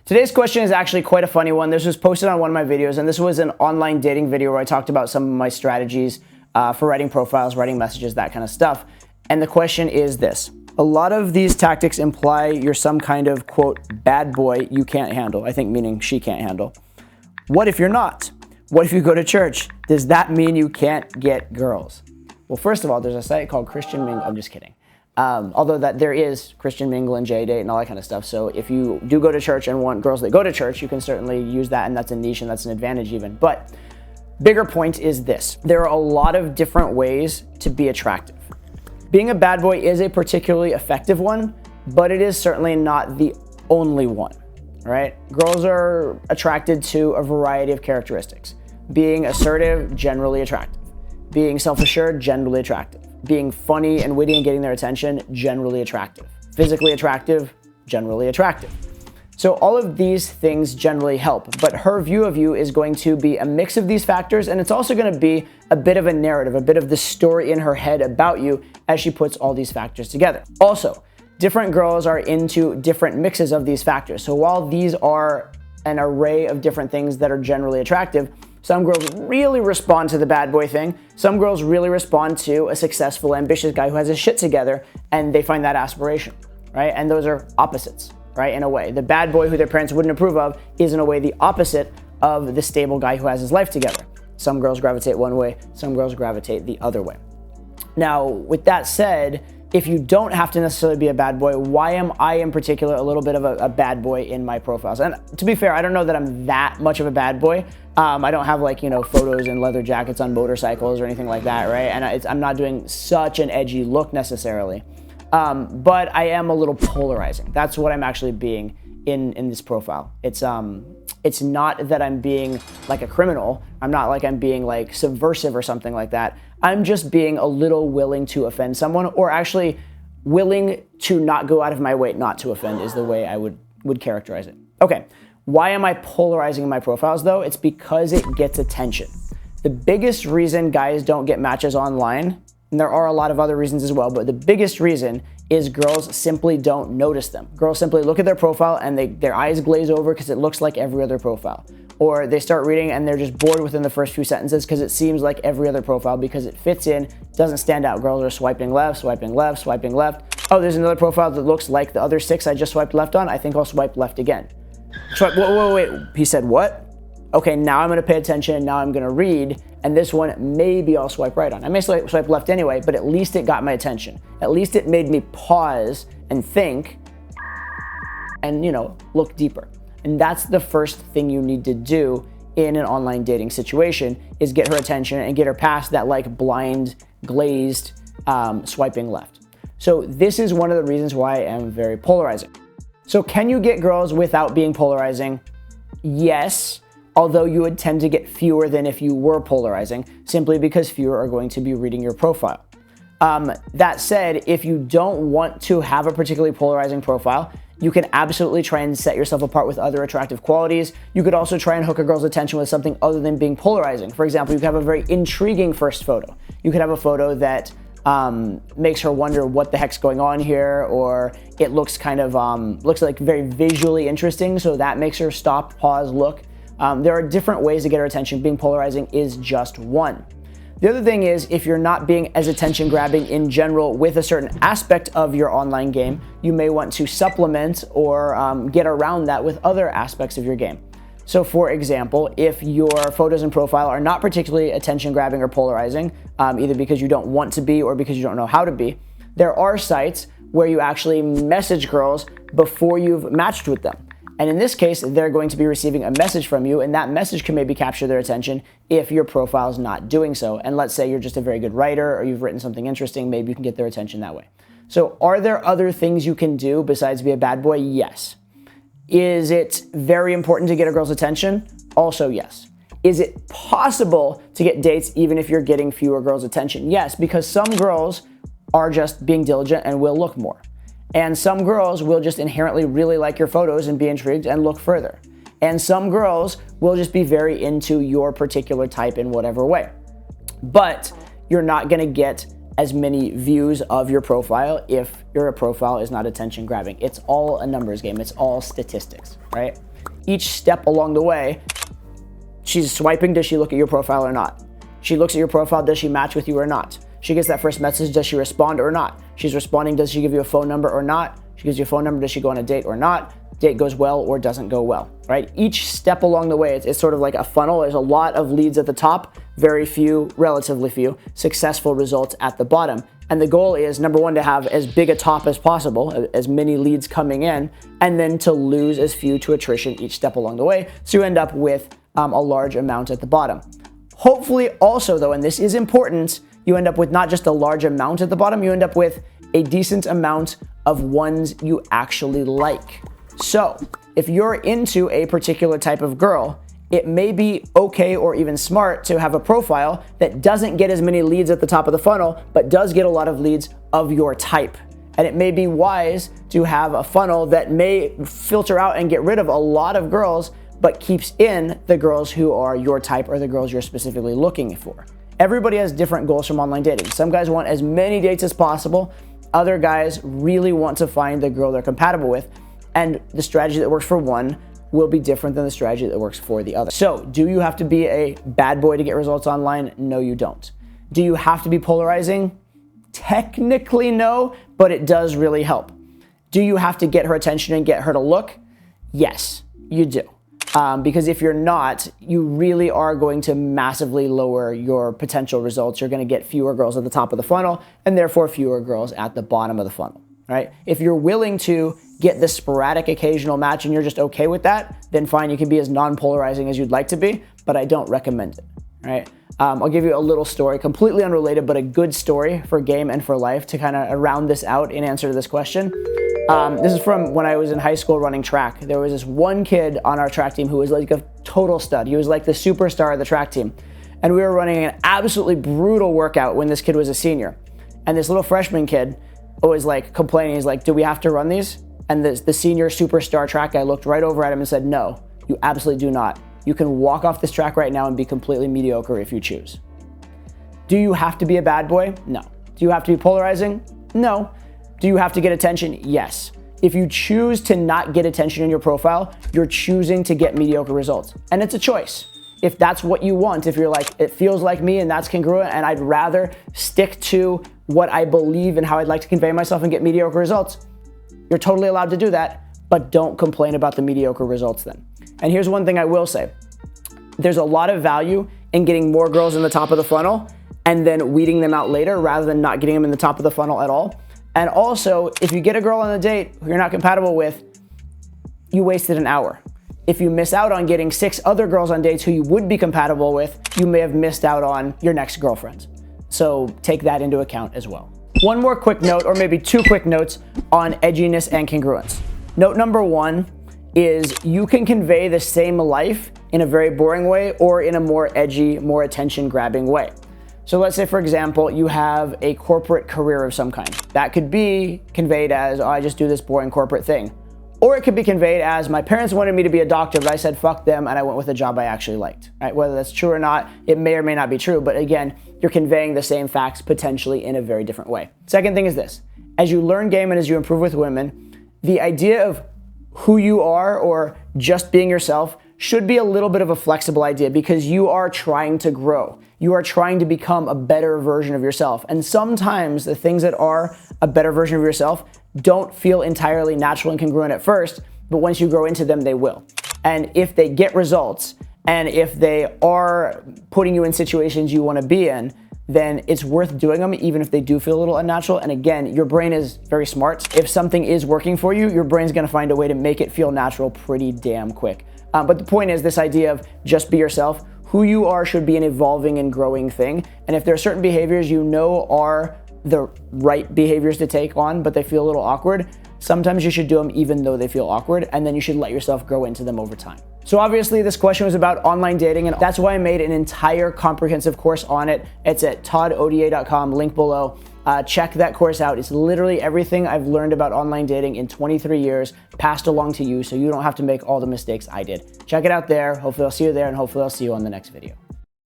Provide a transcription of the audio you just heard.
Today's question is actually quite a funny one. This was posted on one of my videos, and this was an online dating video where I talked about some of my strategies for writing profiles, writing messages, that kind of stuff. And the question is this. A lot of these tactics imply you're some kind of, quote, bad boy you can't handle. I think meaning she can't handle. What if you're not? What if you go to church? Does that mean you can't get girls? Well, first of all, there's a site called Christian Mingle. I'm just kidding. Although that there is Christian Mingle and J-Date and all that kind of stuff. So if you do go to church and want girls that go to church, you can certainly use that, and that's a niche and that's an advantage even. But bigger point is this. There are a lot of different ways to be attractive. Being a bad boy is a particularly effective one, but it is certainly not the only one, right? Girls are attracted to a variety of characteristics. Being assertive, generally attractive. Being self-assured, generally attractive. Being funny and witty and getting their attention, generally attractive. Physically attractive, generally attractive. So all of these things generally help, but her view of you is going to be a mix of these factors, and it's also going to be a bit of a narrative, a bit of the story in her head about you as she puts all these factors together. Also, different girls are into different mixes of these factors. So while these are an array of different things that are generally attractive, some girls really respond to the bad boy thing. Some girls really respond to a successful, ambitious guy who has his shit together, and they find that aspirational, right? And those are opposites, right? In a way, the bad boy who their parents wouldn't approve of is in a way the opposite of the stable guy who has his life together. Some girls gravitate one way, some girls gravitate the other way. Now, with that said, if you don't have to necessarily be a bad boy, why am I in particular a little bit of a bad boy in my profiles? And to be fair, I don't know that I'm that much of a bad boy. I don't have like, photos in leather jackets on motorcycles or anything like that, right? And I'm not doing such an edgy look necessarily. But I am a little polarizing. That's what I'm actually being in this profile. It's not that I'm being like a criminal. I'm not like I'm being like subversive or something like that. I'm just being a little willing to offend someone, or actually willing to not go out of my way not to offend is the way I would characterize it. Okay, why am I polarizing in my profiles though? It's because it gets attention. The biggest reason guys don't get matches online, and there are a lot of other reasons as well, but the biggest reason is girls simply don't notice them. Girls simply look at their profile and their eyes glaze over because it looks like every other profile. Or they start reading and they're just bored within the first few sentences because it seems like every other profile because it fits in, doesn't stand out. Girls are swiping left, swiping left, swiping left. Oh, there's another profile that looks like the other 6 I just swiped left on. I think I'll swipe left again. Swipe, wait. He said what? Okay, now I'm gonna pay attention, now I'm gonna read, and this one maybe I'll swipe right on. I may swipe left anyway, but at least it got my attention. At least it made me pause and think and, look deeper. And that's the first thing you need to do in an online dating situation is get her attention and get her past that like blind, glazed swiping left. So this is one of the reasons why I am very polarizing. So can you get girls without being polarizing? Yes. Although you would tend to get fewer than if you were polarizing, simply because fewer are going to be reading your profile. That said, if you don't want to have a particularly polarizing profile, you can absolutely try and set yourself apart with other attractive qualities. You could also try and hook a girl's attention with something other than being polarizing. For example, you could have a very intriguing first photo. You could have a photo that makes her wonder what the heck's going on here, or it looks kind of, looks like very visually interesting, so that makes her stop, pause, look. There are different ways to get her attention. Being polarizing is just one. The other thing is, if you're not being as attention grabbing in general with a certain aspect of your online game, you may want to supplement or get around that with other aspects of your game. So for example, if your photos and profile are not particularly attention grabbing or polarizing, either because you don't want to be or because you don't know how to be, there are sites where you actually message girls before you've matched with them. And in this case, they're going to be receiving a message from you, and that message can maybe capture their attention if your profile is not doing so. And let's say you're just a very good writer or you've written something interesting, maybe you can get their attention that way. So are there other things you can do besides be a bad boy? Yes. Is it very important to get a girl's attention? Also yes. Is it possible to get dates even if you're getting fewer girls' attention? Yes, because some girls are just being diligent and will look more. And some girls will just inherently really like your photos and be intrigued and look further. And some girls will just be very into your particular type in whatever way. But you're not gonna get as many views of your profile if your profile is not attention grabbing. It's all a numbers game. It's all statistics, right? Each step along the way, she's swiping, does she look at your profile or not? She looks at your profile, does she match with you or not? She gets that first message, does she respond or not? She's responding, does she give you a phone number or not? She gives you a phone number, does she go on a date or not? Date goes well or doesn't go well, right? Each step along the way, it's sort of like a funnel. There's a lot of leads at the top, very few, relatively few, successful results at the bottom. And the goal is, number one, to have as big a top as possible, as many leads coming in, and then to lose as few to attrition each step along the way. So you end up with a large amount at the bottom. Hopefully also though, and this is important, you end up with not just a large amount at the bottom, you end up with a decent amount of ones you actually like. So if you're into a particular type of girl, it may be okay or even smart to have a profile that doesn't get as many leads at the top of the funnel, but does get a lot of leads of your type. And it may be wise to have a funnel that may filter out and get rid of a lot of girls, but keeps in the girls who are your type or the girls you're specifically looking for. Everybody has different goals from online dating. Some guys want as many dates as possible. Other guys really want to find the girl they're compatible with. And the strategy that works for one will be different than the strategy that works for the other. So, do you have to be a bad boy to get results online? No, you don't. Do you have to be polarizing? Technically, no, but it does really help. Do you have to get her attention and get her to look? Yes, you do. Because if you're not, you really are going to massively lower your potential results. You're going to get fewer girls at the top of the funnel and therefore fewer girls at the bottom of the funnel. Right? If you're willing to get the sporadic occasional match and you're just okay with that, then fine, you can be as non-polarizing as you'd like to be, but I don't recommend it, right? I'll give you a little story, completely unrelated, but a good story for game and for life to kind of round this out in answer to this question. This is from when I was in high school running track. There was this one kid on our track team who was like a total stud. He was like the superstar of the track team. And we were running an absolutely brutal workout when this kid was a senior. And this little freshman kid was like complaining. He's like, do we have to run these? And the senior superstar track guy looked right over at him and said, no, you absolutely do not. You can walk off this track right now and be completely mediocre if you choose. Do you have to be a bad boy? No. Do you have to be polarizing? No. Do you have to get attention? Yes. If you choose to not get attention in your profile, you're choosing to get mediocre results. And it's a choice. If that's what you want, if you're like, it feels like me and that's congruent and I'd rather stick to what I believe and how I'd like to convey myself and get mediocre results, you're totally allowed to do that, but don't complain about the mediocre results then. And here's one thing I will say. There's a lot of value in getting more girls in the top of the funnel and then weeding them out later rather than not getting them in the top of the funnel at all. And also, if you get a girl on a date who you're not compatible with, you wasted an hour. If you miss out on getting 6 other girls on dates who you would be compatible with, you may have missed out on your next girlfriend. So take that into account as well. One more quick note, or maybe 2 quick notes on edginess and congruence. Note number 1 is you can convey the same life in a very boring way or in a more edgy, more attention-grabbing way. So let's say, for example, you have a corporate career of some kind. That could be conveyed as, oh, I just do this boring corporate thing. Or it could be conveyed as, my parents wanted me to be a doctor, but I said, fuck them, and I went with a job I actually liked. Right? Whether that's true or not, it may or may not be true, but again, you're conveying the same facts potentially in a very different way. Second thing is this. As you learn game and as you improve with women, the idea of who you are or just being yourself should be a little bit of a flexible idea because you are trying to grow. You are trying to become a better version of yourself. And sometimes the things that are a better version of yourself don't feel entirely natural and congruent at first, but once you grow into them, they will. And if they get results, and if they are putting you in situations you want to be in, then it's worth doing them even if they do feel a little unnatural. And again, your brain is very smart. If something is working for you, your brain's gonna find a way to make it feel natural pretty damn quick. But the point is this idea of just be yourself. Who you are should be an evolving and growing thing. And if there are certain behaviors you know are the right behaviors to take on, but they feel a little awkward, sometimes you should do them even though they feel awkward, and then you should let yourself grow into them over time. So obviously this question was about online dating, and that's why I made an entire comprehensive course on it. It's at toddoda.com, link below. Check that course out. It's literally everything I've learned about online dating in 23 years passed along to you so you don't have to make all the mistakes I did. Check it out there. Hopefully I'll see you there, and hopefully I'll see you on the next video.